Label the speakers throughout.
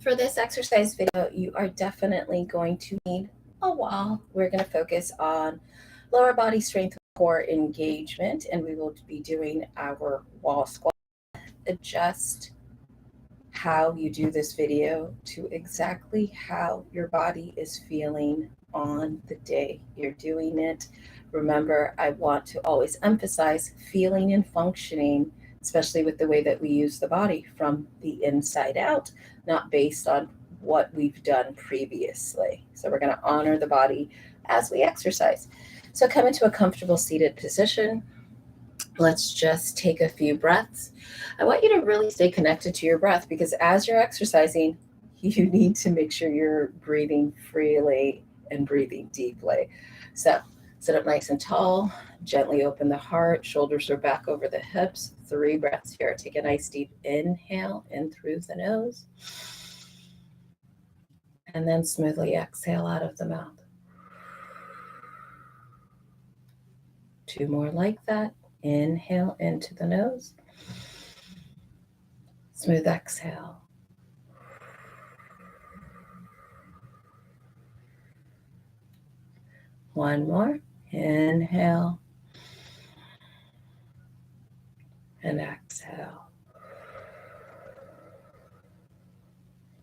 Speaker 1: For this exercise video, you are definitely going to need a wall. We're going to focus on lower body strength, core engagement, and we will be doing our wall squat. Adjust how you do this video to exactly how your body is feeling on the day you're doing it. Remember, I want to always emphasize feeling and functioning, especially with the way that we use the body from the inside out, not based on what we've done previously. So we're going to honor the body as we exercise. So come into a comfortable seated position. Let's just take a few breaths. I want you to really stay connected to your breath because as you're exercising, you need to make sure you're breathing freely and breathing deeply. So sit up nice and tall, gently open the heart, shoulders are back over the hips. 3 breaths here. Take a nice deep inhale in through the nose, and then smoothly exhale out of the mouth. 2 more like that. Inhale into the nose. Smooth exhale. One more. Inhale and exhale.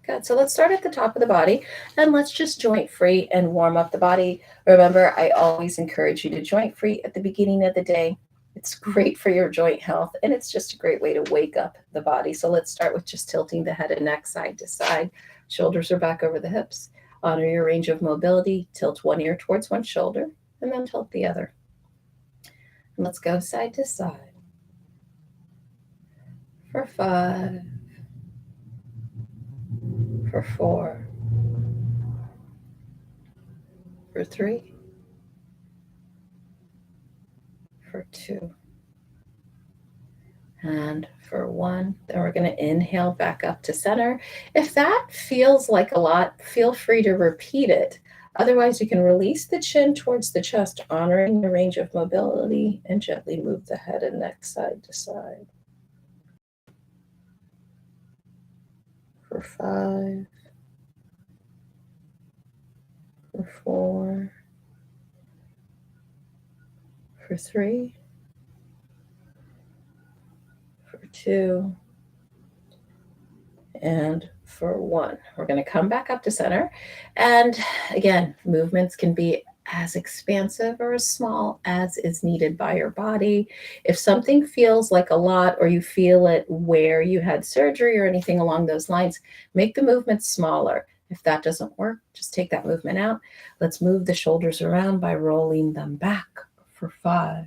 Speaker 1: Good. So let's start at the top of the body and let's just joint free and warm up the body. Remember, I always encourage you to joint free at the beginning of the day. It's great for your joint health and it's just a great way to wake up the body. So let's start with just tilting the head and neck side to side. Shoulders are back over the hips. Honor your range of mobility. Tilt one ear towards one shoulder and then tilt the other. And let's go side to side for 5, for 4, for 3, for 2, and for 1. Then we're going to inhale back up to center. If that feels like a lot, feel free to repeat it. Otherwise, you can release the chin towards the chest, honoring the range of mobility, and gently move the head and neck side to side. For 5, for 4, for 3, for 2, and for 1. We're going to come back up to center. And again, movements can be as expansive or as small as is needed by your body. If something feels like a lot or you feel it where you had surgery or anything along those lines, make the movement smaller. If that doesn't work, just take that movement out. Let's move the shoulders around by rolling them back for 5,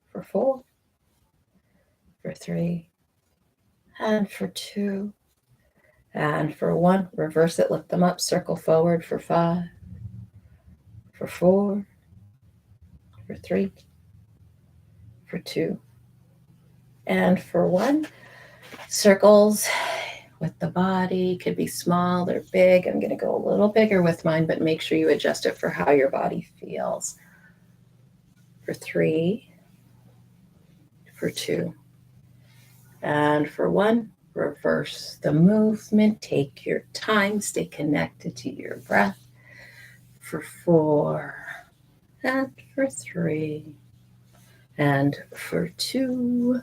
Speaker 1: for 4, for 3, and for 2, and for 1. Reverse it, lift them up, circle forward for 5, for 4, for 3, for 2, and for 1. Circles with the body could be small or big. I'm going to go a little bigger with mine, but make sure you adjust it for how your body feels. For 3, for 2, and for 1. Reverse the movement. Take your time. Stay connected to your breath. For 4, and for 3, and for 2,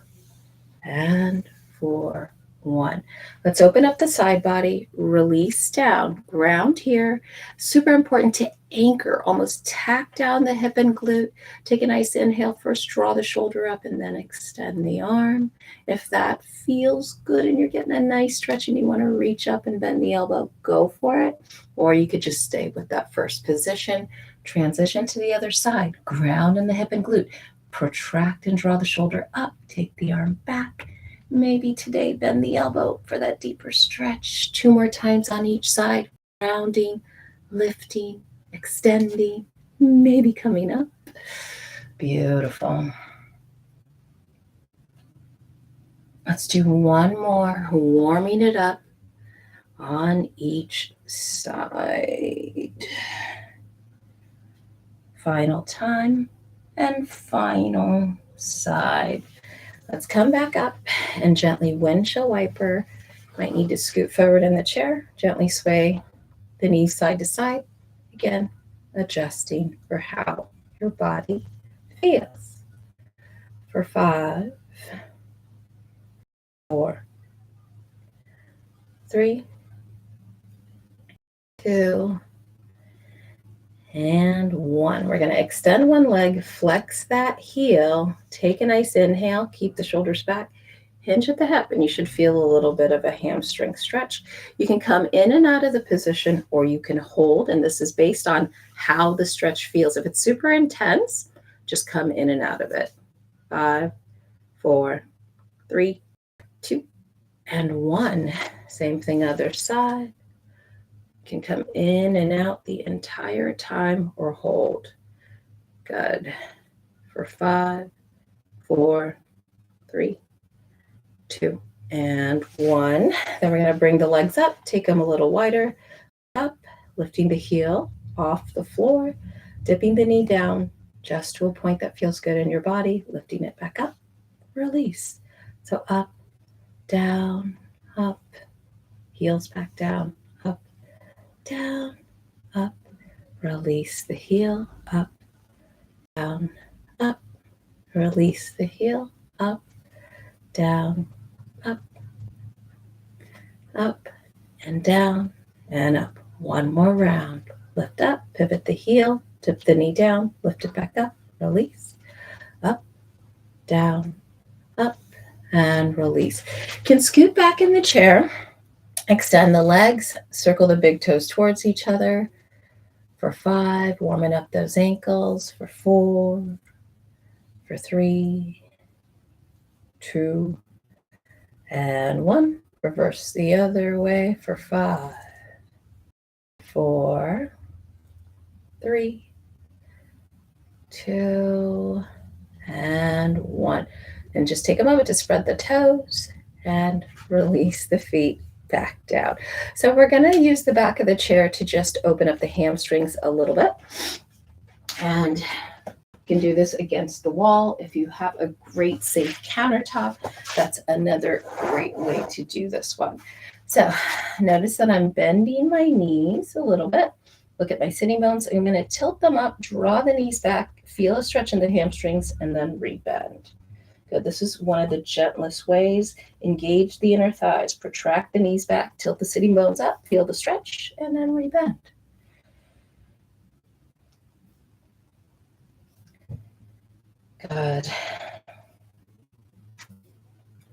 Speaker 1: and for 1. Let's open up the side body, release down, ground here. Super important to anchor, almost tack down the hip and glute. Take a nice inhale first, draw the shoulder up, and then extend the arm. If that feels good and you're getting a nice stretch and you want to reach up and bend the elbow, go for it. Or you could just stay with that first position. Transition to the other side, ground in the hip and glute. Protract and draw the shoulder up, take the arm back. Maybe today bend the elbow for that deeper stretch. 2 more times on each side, grounding, lifting, extending, maybe coming up. Beautiful. Let's do 1 more, warming it up on each side. Final time and final side. Let's come back up and gently windshield wiper Might need to scoot forward in the chair, gently sway the knees side to side. Again, adjusting for how your body feels. For 5, 4, 3, 2, and 1. We're going to extend one leg, flex that heel, take a nice inhale, keep the shoulders back, hinge at the hip, and you should feel a little bit of a hamstring stretch. You can come in and out of the position, or you can hold, and this is based on how the stretch feels. If it's super intense, just come in and out of it. 5, 4, 3, 2, and 1. Same thing other side. Can come in and out the entire time or hold. Good. For 5, 4, 3, 2, and 1. Then we're going to bring the legs up, take them a little wider, up, lifting the heel off the floor, dipping the knee down just to a point that feels good in your body, lifting it back up, release. So up, down, up, heels back down, up, down, up, release the heel, up, down, up, release the heel, up, down, up, up, and down, and up. One more round. Lift up, pivot the heel, tip the knee down, lift it back up, release, up, down, up, and release. Can scoot back in the chair, extend the legs, circle the big toes towards each other. For 5, warming up those ankles. For 4, for 3, 2, and 1. Reverse the other way for 5, 4, 3, 2, and 1. And just take a moment to spread the toes and release the feet back down. So we're going to use the back of the chair to just open up the hamstrings a little bit. And you can do this against the wall. If you have a great safe countertop, that's another great way to do this one. So notice that I'm bending my knees a little bit. Look at my sitting bones. I'm going to tilt them up, draw the knees back, feel a stretch in the hamstrings, and then rebend. Good. This is one of the gentlest ways. Engage the inner thighs, protract the knees back, tilt the sitting bones up, feel the stretch, and then rebend. Good.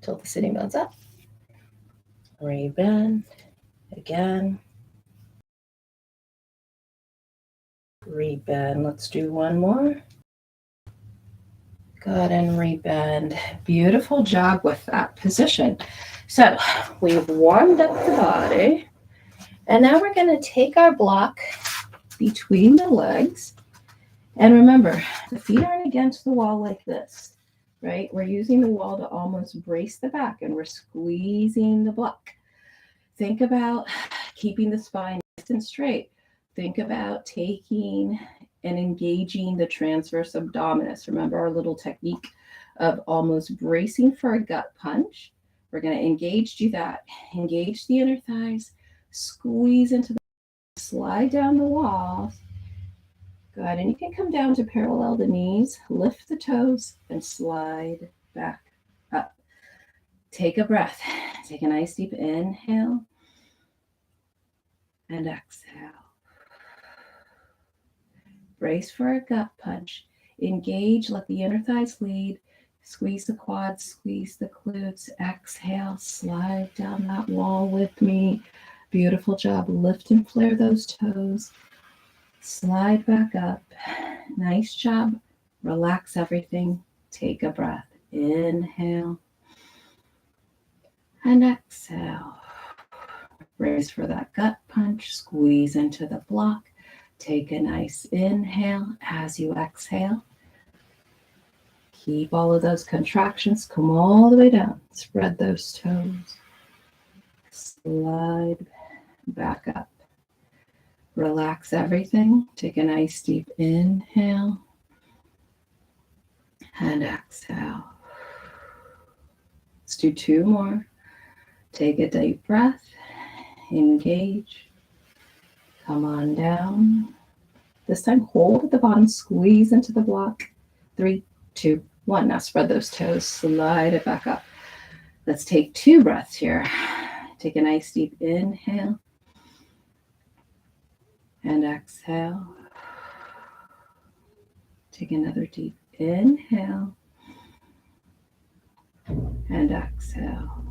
Speaker 1: Tilt the sitting bones up, rebend, again, rebend. Let's do one more. Good, and rebend. Beautiful job with that position. So we've warmed up the body, and now we're going to take our block between the legs. And remember, the feet aren't against the wall like this, right? We're using the wall to almost brace the back, and we're squeezing the block. Think about keeping the spine nice and straight. Think about taking and engaging the transverse abdominis. Remember our little technique of almost bracing for a gut punch. We're going to do that. Engage the inner thighs, squeeze into the, slide down the walls. Good, and you can come down to parallel the knees, lift the toes, and slide back up. Take a breath. Take a nice deep inhale and exhale. Brace for a gut punch. Engage, let the inner thighs lead. Squeeze the quads, squeeze the glutes. Exhale, slide down that wall with me. Beautiful job. Lift and flare those toes. Slide back up. Nice job. Relax everything. Take a breath. Inhale and exhale. Brace for that gut punch. Squeeze into the block. Take a nice inhale as you exhale. Keep all of those contractions. Come all the way down. Spread those toes. Slide back up. Relax everything. Take a nice deep inhale and exhale. Let's do 2 more. Take a deep breath. Engage. Come on down. This time, hold at the bottom, squeeze into the block. 3, 2, 1. Now spread those toes, slide it back up. Let's take 2 breaths here. Take a nice deep inhale and exhale. Take another deep inhale and exhale.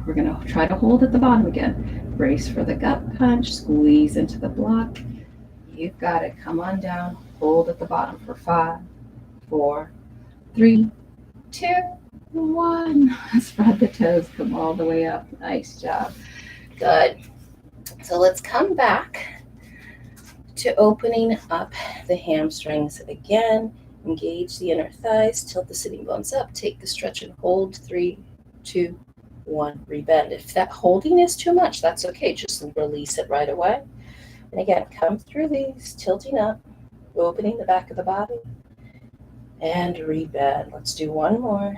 Speaker 1: We're going to try to hold at the bottom again. Brace for the gut punch, squeeze into the block. You've got it. Come on down. Hold at the bottom for 5, 4, 3, 2, 1. Spread the toes. Come all the way up. Nice job. Good. So let's come back to opening up the hamstrings again. Engage the inner thighs. Tilt the sitting bones up. Take the stretch and hold. 3, 2, 1. Rebend. If that holding is too much, that's okay. Just release it right away. And again, come through these, tilting up, opening the back of the body, and rebend. Let's do one more.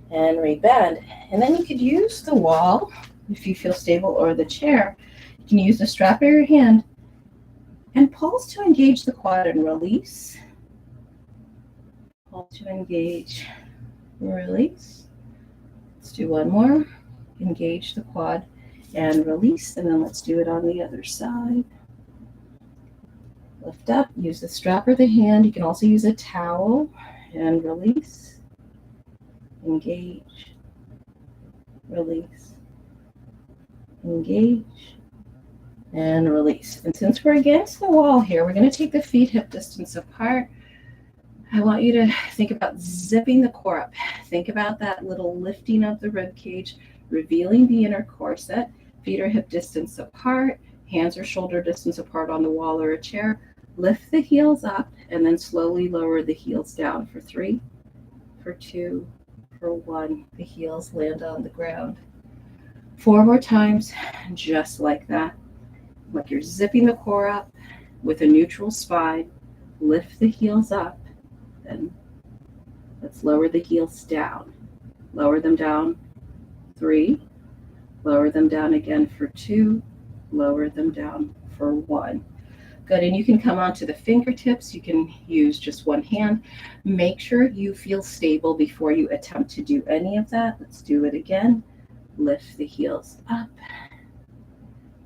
Speaker 1: And rebend. And then you could use the wall, if you feel stable, or the chair. You can use the strap of your hand and pulse to engage the quad and release. Pulse to engage, release. Let's do one more. Engage the quad and release, and then let's do it on the other side. Lift up, use the strap or the hand. You can also use a towel and release, engage, release, engage, and release. And since we're against the wall here, we're going to take the feet hip distance apart. I want you to think about zipping the core up. Think about that little lifting of the rib cage, revealing the inner corset. Feet are hip distance apart, hands are shoulder distance apart on the wall or a chair. Lift the heels up and then slowly lower the heels down for 3, for 2, for 1. The heels land on the ground. 4 more times, just like that. Like you're zipping the core up with a neutral spine. Lift the heels up, and let's lower the heels down. Lower them down. 3. Lower them down again for 2. Lower them down for 1. Good, and you can come onto the fingertips. You can use just one hand. Make sure you feel stable before you attempt to do any of that. Let's do it again. Lift the heels up.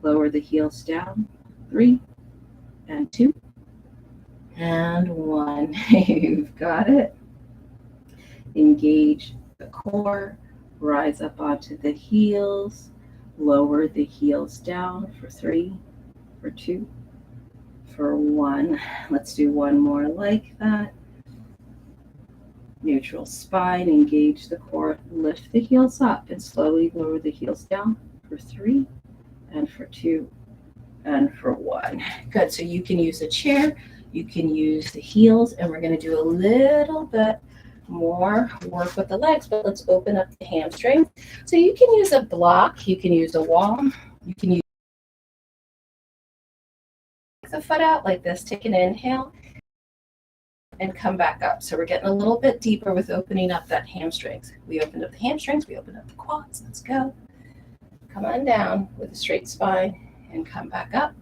Speaker 1: Lower the heels down. 3 and 2 and 1. You've got it. Engage the core. Rise up onto the heels. Lower the heels down for 3, for 2, for 1. Let's do one more like that. Neutral spine. Engage the core. Lift the heels up and slowly lower the heels down for 3 and for 2 and for 1. Good. So you can use a chair. You can use the heels, and we're going to do a little bit more work with the legs, but let's open up the hamstrings. So you can use a block, you can use a wall, you can use the foot out like this. Take an inhale and come back up. So we're getting a little bit deeper with opening up that hamstrings. We opened up the hamstrings, we opened up the quads. Let's go. Come on down with a straight spine and come back up.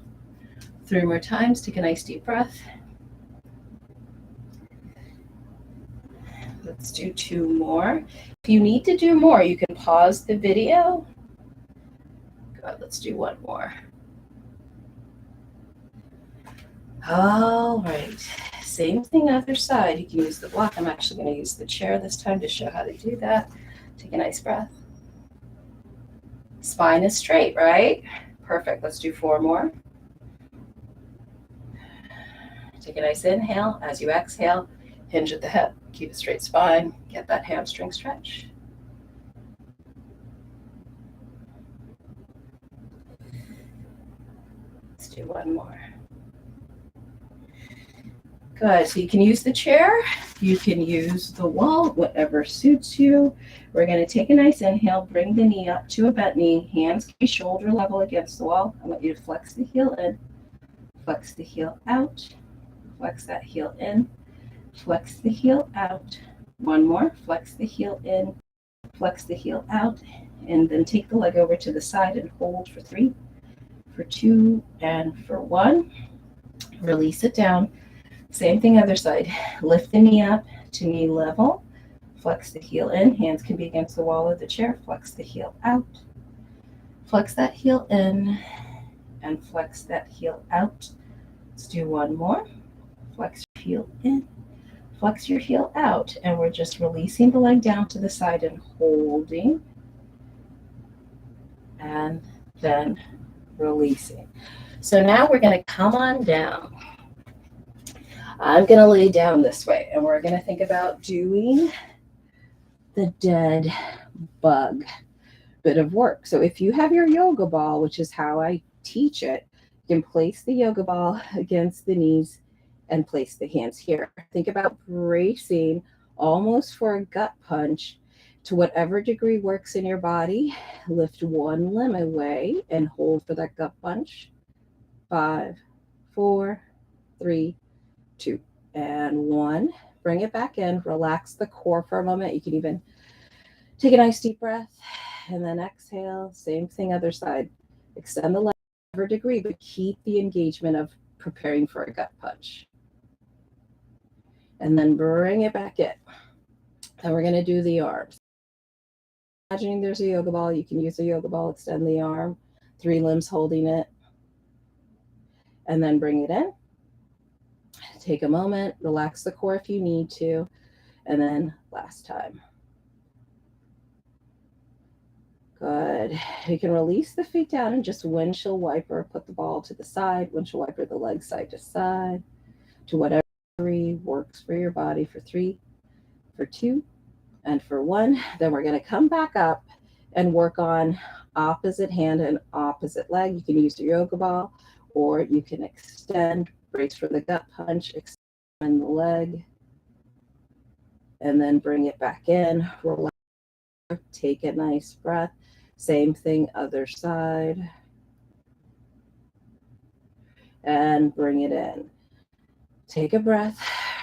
Speaker 1: 3 more times. Take a nice deep breath. Let's do 2 more. If you need to do more, you can pause the video. Good, let's do 1 more. All right, same thing other side. You can use the block. I'm actually going to use the chair this time to show how to do that. Take a nice breath. Spine is straight, right? Perfect. Let's do 4 more. Take a nice inhale. As you exhale, hinge at the hip. Keep a straight spine. Get that hamstring stretch. Let's do 1 more. Good. So you can use the chair. You can use the wall, whatever suits you. We're going to take a nice inhale. Bring the knee up to a bent knee. Hands can be shoulder level against the wall. I want you to flex the heel in. Flex the heel out. Flex that heel in. Flex the heel out. 1 more. Flex the heel in. flex the heel out, and then take the leg over to the side and hold for 3, for 2, and for 1. Release it down. Same thing other side. Lift the knee up to knee level. Flex the heel in. Hands can be against the wall of the chair. Flex the heel out. Flex that heel in and flex that heel out. Let's do one more. Flex your heel in. Flex your heel out. And we're just releasing the leg down to the side and holding. And then releasing. So now we're going to come on down. I'm going to lay down this way, and we're going to think about doing the dead bug bit of work. So if you have your yoga ball, which is how I teach it, you can place the yoga ball against the knees and place the hands here. Think about bracing almost for a gut punch to whatever degree works in your body. Lift one limb away and hold for that gut punch. 5, 4, 3, 2, and 1. Bring it back in. Relax the core for a moment. You can even take a nice deep breath and then exhale. Same thing other side. Extend the leg whatever degree, but keep the engagement of preparing for a gut punch. And then bring it back in. And we're going to do the arms. Imagining there's a yoga ball. You can use a yoga ball. Extend the arm. 3 limbs holding it. And then bring it in. Take a moment, relax the core if you need to, and then last time. Good. You can release the feet down and just windshield wiper, put the ball to the side, windshield wiper the legs side to side, to whatever works for your body for 3, for 2, and for 1. Then we're going to come back up and work on opposite hand and opposite leg. You can use your yoga ball, or you can extend, brace for the gut punch, extend the leg, and then bring it back in. Relax, take a nice breath. Same thing, other side. And bring it in. Take a breath,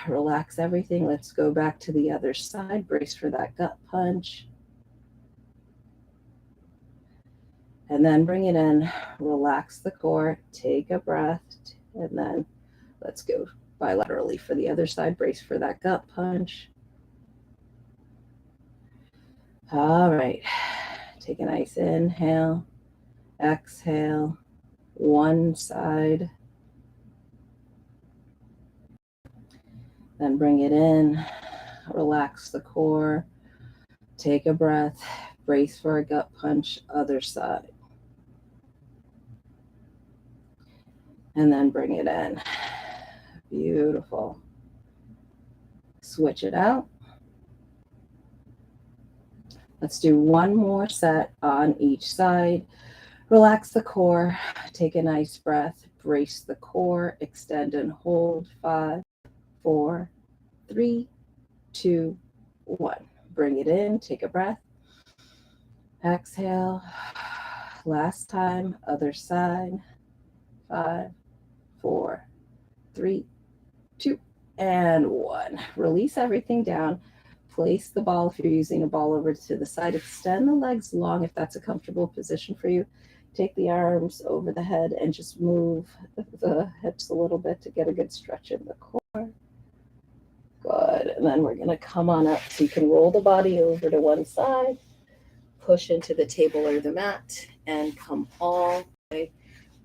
Speaker 1: relax everything. Let's go back to the other side. Brace for that gut punch. And then bring it in, relax the core, take a breath, and then let's go bilaterally for the other side. Brace for that gut punch. All right, take a nice inhale, exhale, one side. Then bring it in, relax the core, take a breath, brace for a gut punch, other side. And then bring it in. Beautiful. Switch it out. Let's do one more set on each side. Relax the core. Take a nice breath. Brace the core. Extend and hold. 5, 4, 3, 2, 1. Bring it in. Take a breath. Exhale. Last time. Other side. 5, 4, 3, 2, and 1. Release everything down. Place the ball, if you're using a ball, over to the side. Extend the legs long if that's a comfortable position for you. Take the arms over the head and just move the hips a little bit to get a good stretch in the core. Good. And then we're going to come on up. So you can roll the body over to one side, push into the table or the mat, and come all the way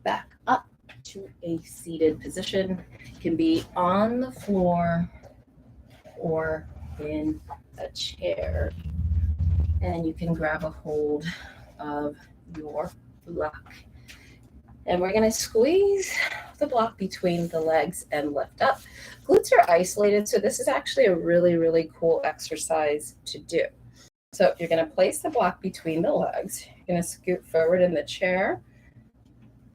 Speaker 1: back up to a seated position. It can be on the floor or in a chair. And you can grab a hold of your block. And we're going to squeeze the block between the legs and lift up. Glutes are isolated, so this is actually a really, really cool exercise to do. So you're going to place the block between the legs. You're going to scoot forward in the chair.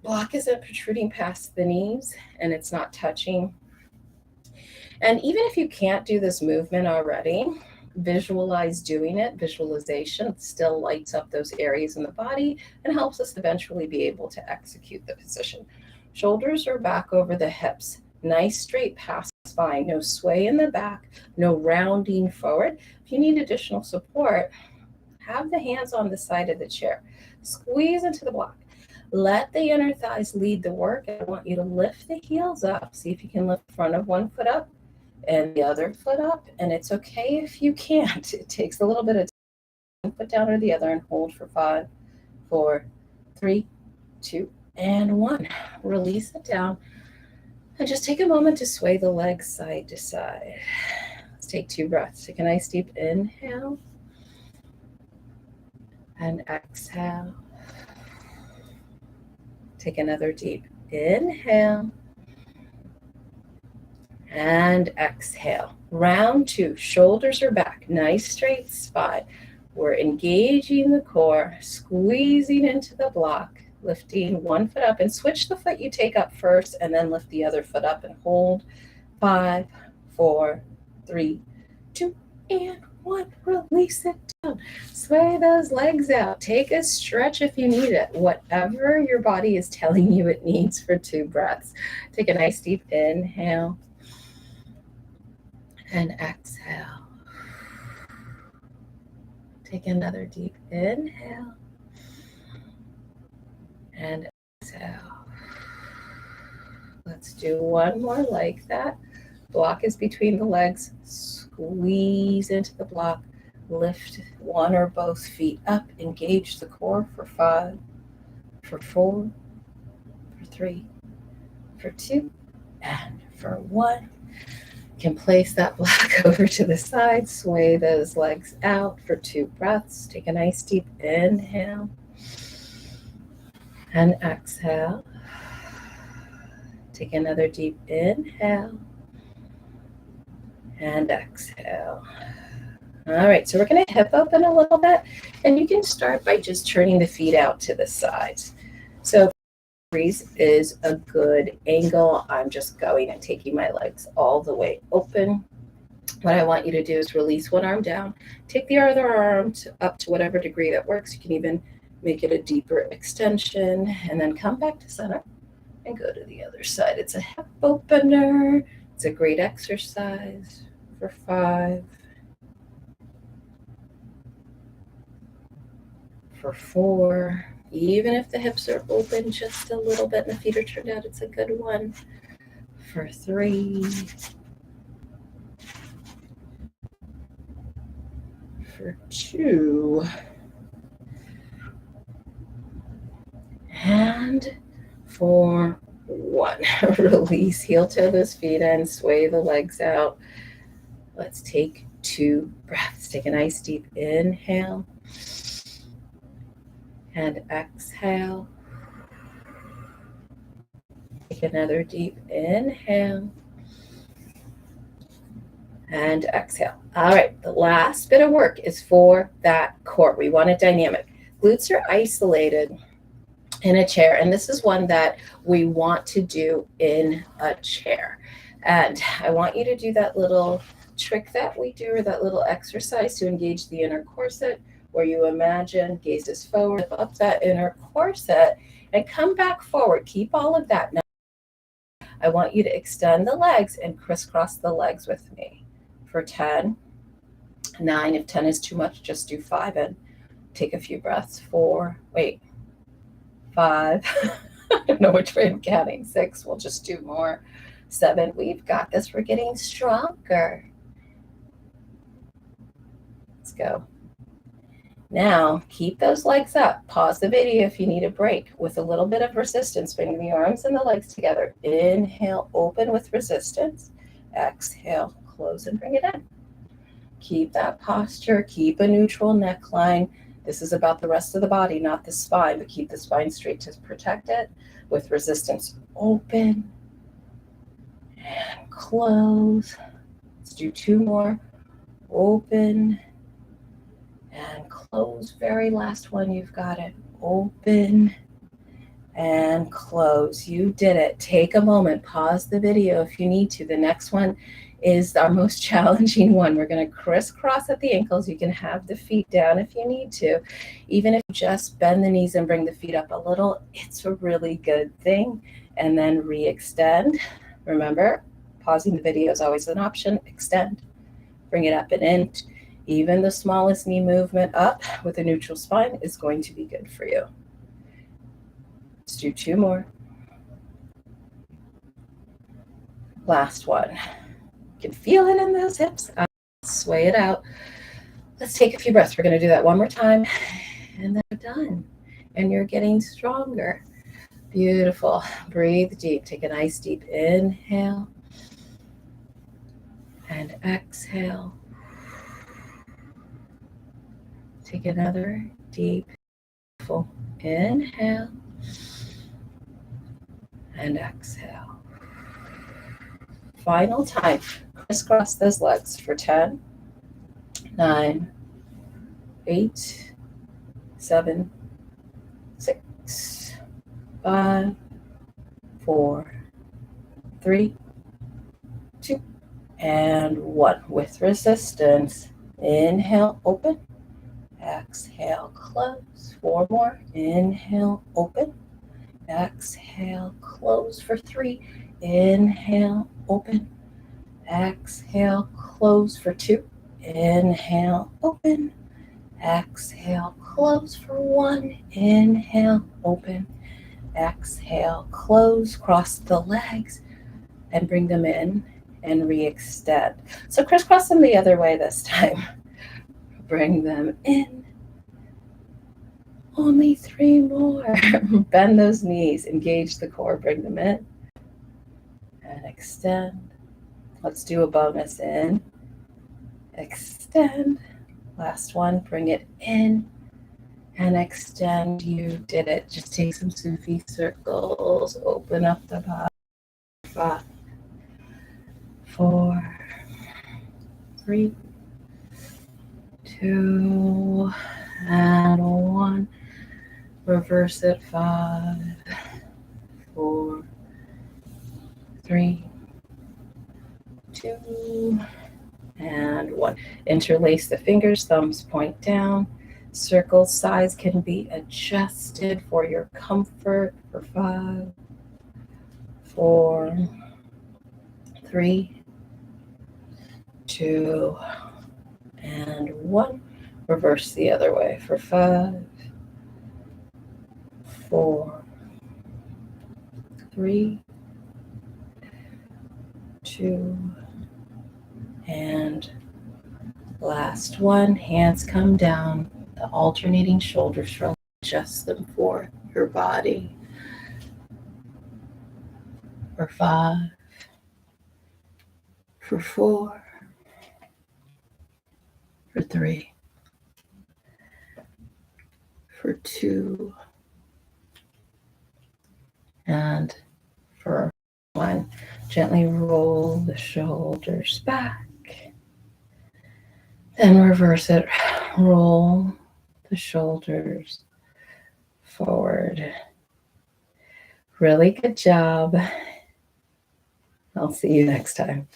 Speaker 1: Block isn't protruding past the knees and it's not touching. And even if you can't do this movement already, visualize doing it. Visualization still lights up those areas in the body and helps us eventually be able to execute the position. Shoulders are back over the hips. Nice straight past spine. No sway in the back. No rounding forward. If you need additional support, Have the hands on the side of the chair. Squeeze into the block. Let the inner thighs lead the work. I want you to lift the heels up. See if you can lift the front of one foot up and the other foot up. And it's okay if you can't. It takes a little bit of time. Foot down or the other and hold for 5, 4, 3, 2, and 1. Release it down. And just take a moment to sway the legs side to side. Let's take 2 breaths. Take a nice deep inhale and exhale. Take another deep inhale and exhale. Round 2, shoulders are back, nice straight spine. We're engaging the core, squeezing into the block, lifting one foot up, and switch the foot you take up first and then lift the other foot up and hold. 5, 4, 3, 2, and 1. Release it down. Sway those legs out. Take a stretch if you need it. Whatever your body is telling you it needs for 2 breaths. Take a nice deep inhale and exhale. Take another deep inhale and exhale. Let's do one more like that. Block is between the legs. Squeeze into the block. Lift one or both feet up. Engage the core for 5, for 4, for 3, for 2, and for 1. You can place that block over to the side. Sway those legs out for 2 breaths. Take a nice deep inhale and exhale. Take another deep inhale and exhale. All right, so we're going to hip open a little bit, and you can start by just turning the feet out to the sides. So 3 is a good angle. I'm just going and taking my legs all the way open. What I want you to do is release one arm down, take the other arm up to whatever degree that works. You can even make it a deeper extension, and then come back to center and go to the other side. It's a hip opener. It's a great exercise for 5, for 4. Even if the hips are open just a little bit and the feet are turned out, it's a good one. For 3, for 2, and for 1. Release, heel toe those feet in, sway the legs out. Let's take 2 breaths. Take a nice deep inhale and exhale. Take another deep inhale and exhale. All right, the last bit of work is for that core. We want it dynamic. Glutes are isolated in a chair, and this is one that we want to do in a chair. And I want you to do that little trick that we do, or that little exercise to engage the inner corset, where you imagine gazes forward, up that inner corset, and come back forward. Keep all of that. Now, I want you to extend the legs and crisscross the legs with me for 10, 9. If 10 is too much, just do 5 and take a few breaths. 4, 5. I don't know which way I'm counting. 6, we'll just do more. 7, we've got this. We're getting stronger. Let's go. Now, keep those legs up. Pause the video if you need a break. With a little bit of resistance, bring the arms and the legs together. Inhale, open with resistance. Exhale, close and bring it in. Keep that posture. Keep a neutral neckline. This is about the rest of the body, not the spine, but keep the spine straight to protect it. With resistance, open and close. Let's do 2 more. Open and close. Very last one. You've got it. Open and close. You did it. Take a moment. Pause the video if you need to. The next one is our most challenging one. We're going to crisscross at the ankles. You can have the feet down if you need to. Even if you just bend the knees and bring the feet up a little, it's a really good thing. And then re-extend. Remember, pausing the video is always an option. Extend. Bring it up and in. Even the smallest knee movement up with a neutral spine is going to be good for you. Let's do 2 more. Last one. You can feel it in those hips. Sway it out. Let's take a few breaths. We're going to do that one more time, and then we're done. And you're getting stronger. Beautiful. Breathe deep. Take a nice deep inhale and exhale. Take another deep, full inhale and exhale. Final time. Crisscross those legs for 10, 9, 8, 7, 6, 5, 4, 3, 2, and 1. With resistance, inhale, open. Exhale, close. 4 more. Inhale, open. Exhale, close for 3. Inhale, open. Exhale, close for 2. Inhale, open. Exhale, close for 1. Inhale, open. Exhale, close. Cross the legs and bring them in and re-extend. So crisscross them the other way this time. Bring them in. Only 3 more. Bend those knees, engage the core, bring them in and extend. Let's do a bonus in, extend. Last one, bring it in and extend. You did it. Just take some Sufi circles, open up the body. 5, 4, 3, 2, and 1. Reverse it. 5, 4, 3, 2, and 1. Interlace the fingers, thumbs point down. Circle size can be adjusted for your comfort for 5, 4, 3, 2, and 1. Reverse the other way for 5, 4, 3, 2, and last one. Hands come down, the alternating shoulder shrug. Adjust them for your body. For 5, for 4, for 3, for 2, and for 1. Gently roll the shoulders back. Then reverse it. Roll the shoulders forward. Really good job. I'll see you next time.